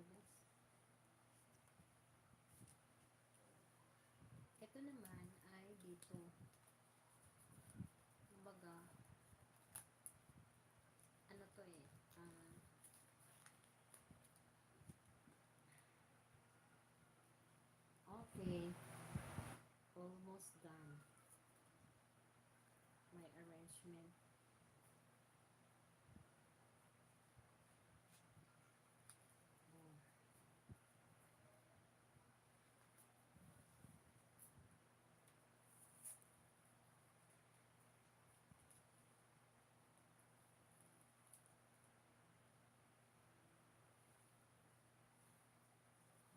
guys. Ito naman ay dito. Kumbaga, ano to eh. Okay. Almost done. My arrangement.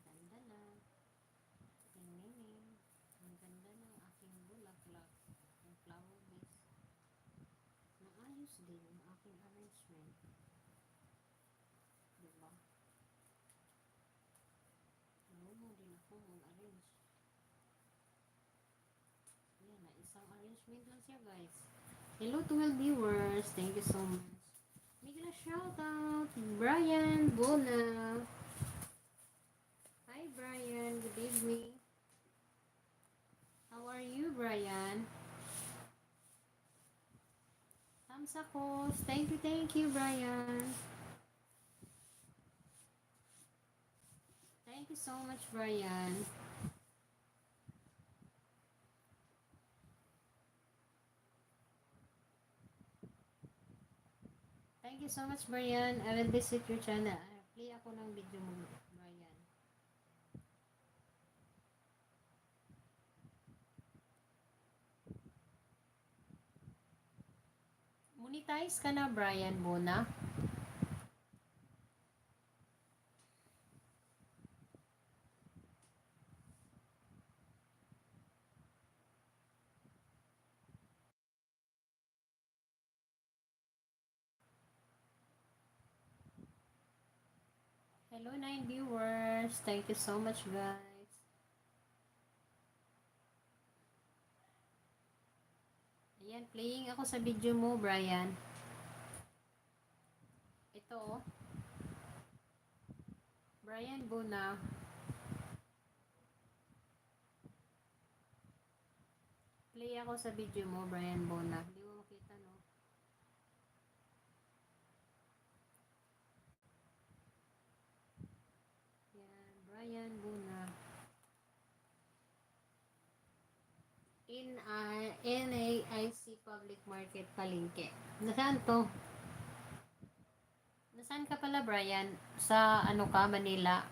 Oh, ganda na. Tinginin. Ang ganda ng aking bulaklak. Yung flower base. Naayos din yung aking arrangement. Diba? Marunong din ako mag-arrange. Yan na, isang arrangement lang siya guys. Hello to all viewers. Thank you so much. Bigla shout out. Brian Bona. Hi Brian. Good evening. How are you Brian? Thumbs up. Thank you Brian. Thank you so much Brian. Thank you so much Brian. I will visit your channel. Play ako ng video mo Brian. Monetize ka na Brian Bona. Hello 9 viewers. Thank you so much guys. Ayan, playing ako sa video mo, Brian. Ito, oh. Brian Bona. Play ako sa video mo, Brian Bona. Hindi mo makita, no? Yan, Brian Bona. NAIC Public Market Palengke. Nasaan to? Nasaan ka pala, Brian? Sa ano ka, Manila?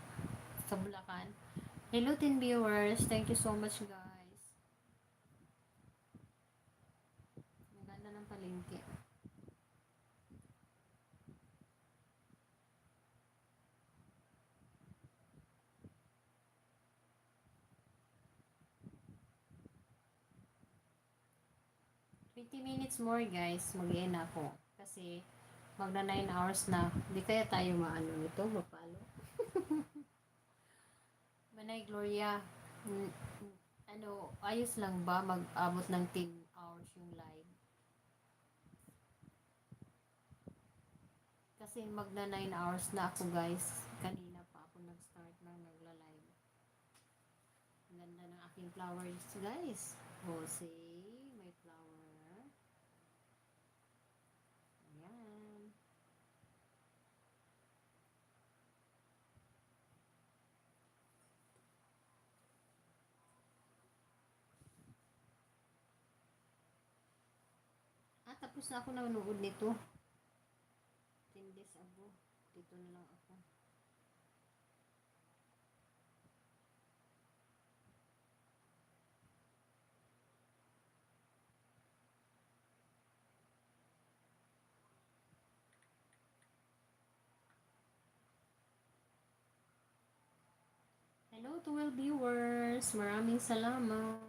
Sa Bulacan? Hello, 10 viewers. Thank you so much, guys. Ang ganda ng palengke. 20 minutes more guys, mag-end ako. Kasi magna 9 hours na. Hindi kaya tayo maano ito, mapalo. Manay Gloria, ano, ayos lang ba mag-abot ng 10 hours yung live? Kasi magna 9 hours na ako guys. Kanina pa ako nag-start na nagla-live. Ang ganda ng aking flowers guys. O, see? May flower. Ayan. Tapos na ako nanonood nito. 10 days ago. Dito na lang ako. Hello to all viewers. Maraming salamat.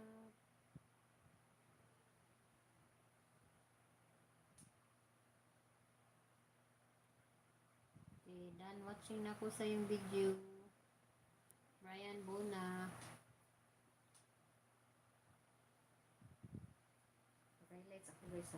Okay, done watching na ko sa yung video. Brian Bona. Okay, let's ako guys